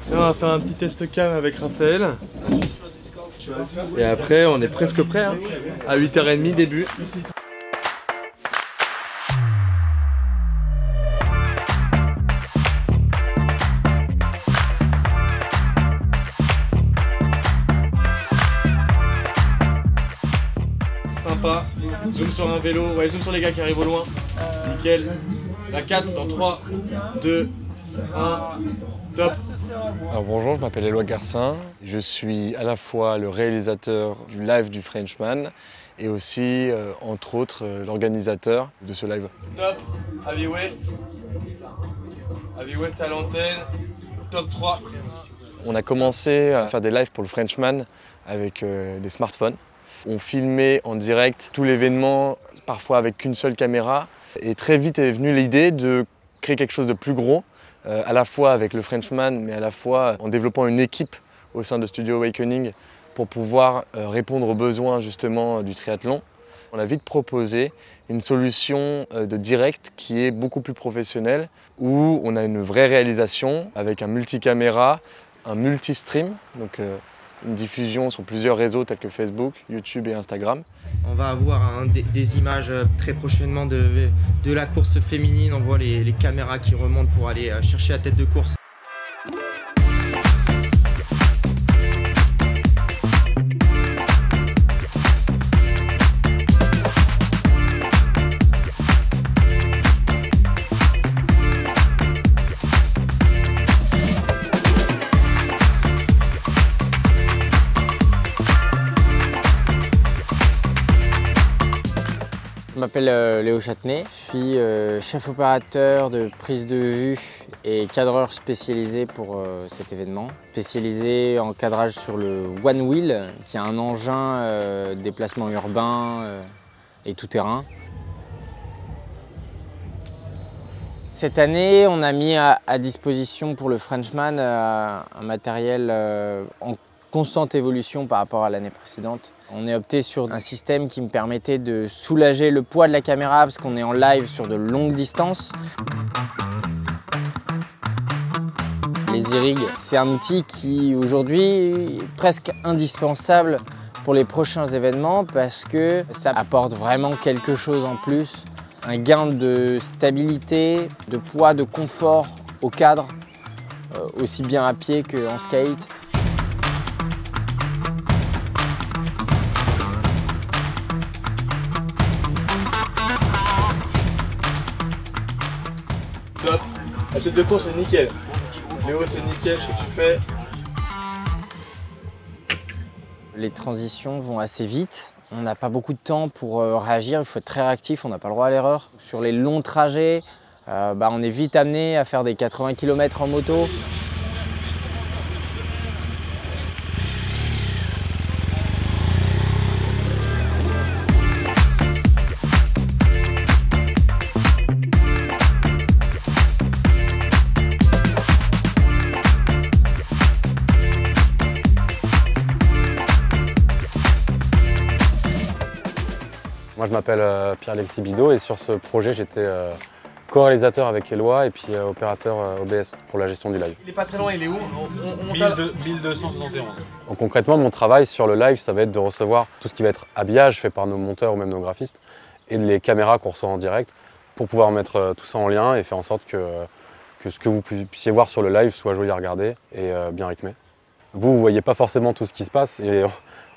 Là, on va faire un petit test cam avec Raphaël. Et après, on est presque prêt, hein. À 8h30 début. Sympa. Zoom sur un vélo. Ouais, zoom sur les gars qui arrivent au loin. Nickel. La 4 dans 3, 2, 1. Top. Alors bonjour, je m'appelle Éloi Garcin. Je suis à la fois le réalisateur du live du Frenchman et aussi, entre autres, l'organisateur de ce live. Top. Avi West. Avi West à l'antenne. Top 3. On a commencé à faire des lives pour le Frenchman avec des smartphones. On filmait en direct tout l'événement, parfois avec qu'une seule caméra. Et très vite est venue l'idée de créer quelque chose de plus gros, à la fois avec le Frenchman, mais à la fois en développant une équipe au sein de Studio Awakening pour pouvoir répondre aux besoins justement du triathlon. On a vite proposé une solution de direct qui est beaucoup plus professionnelle, où on a une vraie réalisation avec un multicaméra, un multi-stream, donc une diffusion sur plusieurs réseaux tels que Facebook, YouTube et Instagram. On va avoir des images très prochainement de la course féminine. On voit les caméras qui remontent pour aller chercher la tête de course. Je m'appelle Léo Châtenay, je suis chef opérateur de prise de vue et cadreur spécialisé pour cet événement. Spécialisé en cadrage sur le One Wheel, qui est un engin déplacement urbain et tout-terrain. Cette année, on a mis à disposition pour le Frenchman un matériel en constante évolution par rapport à l'année précédente. On est opté sur un système qui me permettait de soulager le poids de la caméra parce qu'on est en live sur de longues distances. Les e-rigs, c'est un outil qui aujourd'hui est presque indispensable pour les prochains événements parce que ça apporte vraiment quelque chose en plus. Un gain de stabilité, de poids, de confort au cadre, aussi bien à pied qu'en skate. Top. La tête de course c'est nickel. Léo c'est nickel ce que tu fais. Les transitions vont assez vite. On n'a pas beaucoup de temps pour réagir, il faut être très réactif, on n'a pas le droit à l'erreur. Sur les longs trajets, on est vite amené à faire des 80 km en moto. Moi je m'appelle Pierre-Alexis Bidot et sur ce projet j'étais co-réalisateur avec Éloi et puis opérateur OBS pour la gestion du live. Il est pas très loin, il est où? 1271. Donc, concrètement mon travail sur le live ça va être de recevoir tout ce qui va être habillage fait par nos monteurs ou même nos graphistes et les caméras qu'on reçoit en direct pour pouvoir mettre tout ça en lien et faire en sorte que ce que vous puissiez voir sur le live soit joli à regarder et bien rythmé. Vous ne voyez pas forcément tout ce qui se passe et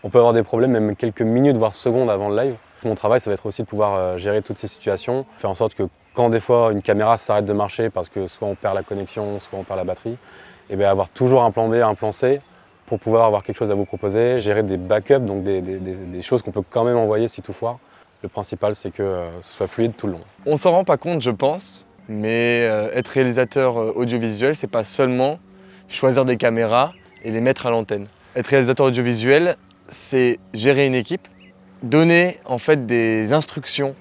on peut avoir des problèmes même quelques minutes voire secondes avant le live. Mon travail, ça va être aussi de pouvoir gérer toutes ces situations, faire en sorte que quand des fois une caméra s'arrête de marcher parce que soit on perd la connexion, soit on perd la batterie, et bien avoir toujours un plan B, un plan C pour pouvoir avoir quelque chose à vous proposer, gérer des backups, donc des choses qu'on peut quand même envoyer si tout foire. Le principal, c'est que ce soit fluide tout le long. On s'en rend pas compte, je pense, mais être réalisateur audiovisuel, c'est pas seulement choisir des caméras et les mettre à l'antenne. Être réalisateur audiovisuel, c'est gérer une équipe, donner en fait des instructions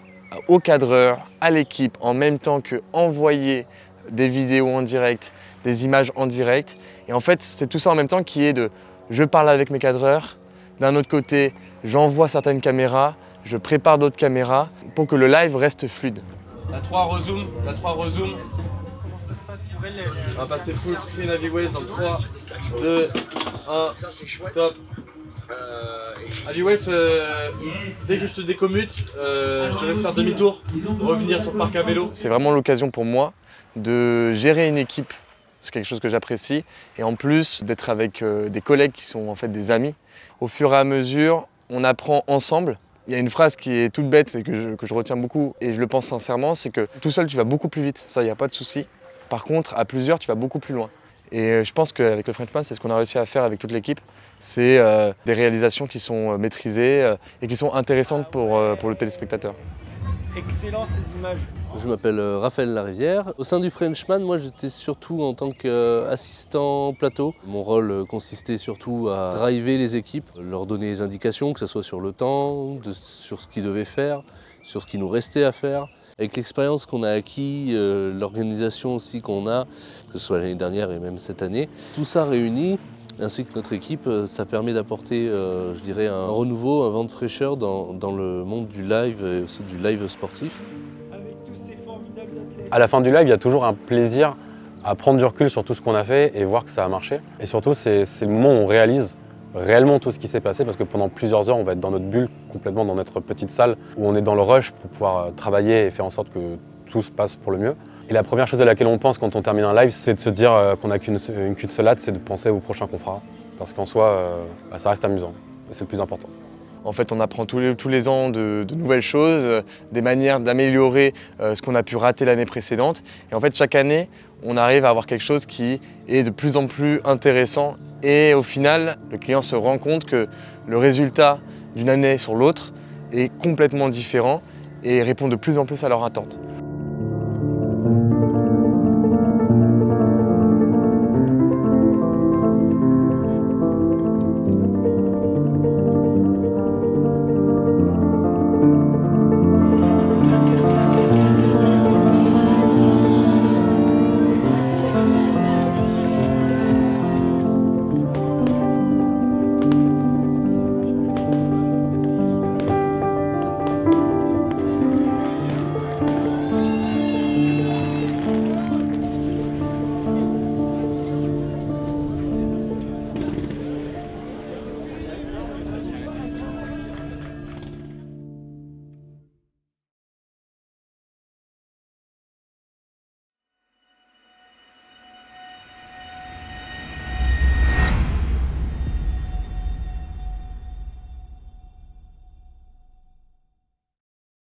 au cadreur, à l'équipe, en même temps que envoyer des vidéos en direct, des images en direct. Et en fait, c'est tout ça en même temps qui est de je parle avec mes cadreurs, d'un autre côté, j'envoie certaines caméras, je prépare d'autres caméras pour que le live reste fluide. La 3 rezoom, la 3 rezoom. Comment ça se passe, Pierre? On va passer full screen heavyweight dans 3, 2, 1, top. Heavyweight, dès que je te décommute, je te laisse faire demi-tour, revenir sur le parc à vélo. C'est vraiment l'occasion pour moi de gérer une équipe, c'est quelque chose que j'apprécie, et en plus d'être avec des collègues qui sont en fait des amis. Au fur et à mesure, on apprend ensemble. Il y a une phrase qui est toute bête et que je retiens beaucoup, et je le pense sincèrement, c'est que tout seul tu vas beaucoup plus vite, ça il n'y a pas de souci. Par contre, à plusieurs, tu vas beaucoup plus loin. Et je pense qu'avec le Frenchman, c'est ce qu'on a réussi à faire avec toute l'équipe. C'est des réalisations qui sont maîtrisées et qui sont intéressantes pour le téléspectateur. Excellent ces images. Je m'appelle Raphaël Larivière. Au sein du Frenchman, moi j'étais surtout en tant qu'assistant plateau. Mon rôle consistait surtout à driver les équipes, leur donner des indications, que ce soit sur le temps, sur ce qu'ils devaient faire, sur ce qui nous restait à faire. Avec l'expérience qu'on a acquis, l'organisation aussi qu'on a, que ce soit l'année dernière et même cette année, tout ça réuni, ainsi que notre équipe, ça permet d'apporter, je dirais, un renouveau, un vent de fraîcheur dans le monde du live et aussi du live sportif. Avec tous ces formidables athlètes. À la fin du live, il y a toujours un plaisir à prendre du recul sur tout ce qu'on a fait et voir que ça a marché. Et surtout, c'est le moment où on réalise réellement tout ce qui s'est passé, parce que pendant plusieurs heures, on va être dans notre bulle, complètement dans notre petite salle, où on est dans le rush pour pouvoir travailler et faire en sorte que tout se passe pour le mieux. Et la première chose à laquelle on pense quand on termine un live, c'est de se dire qu'on n'a qu'une seule hâte, c'est de penser au prochain qu'on fera. Parce qu'en soi, ça reste amusant, et c'est le plus important. En fait, on apprend tous les ans de nouvelles choses, des manières d'améliorer ce qu'on a pu rater l'année précédente. Et en fait, chaque année, on arrive à avoir quelque chose qui est de plus en plus intéressant. Et au final, le client se rend compte que le résultat d'une année sur l'autre est complètement différent et répond de plus en plus à leurs attentes.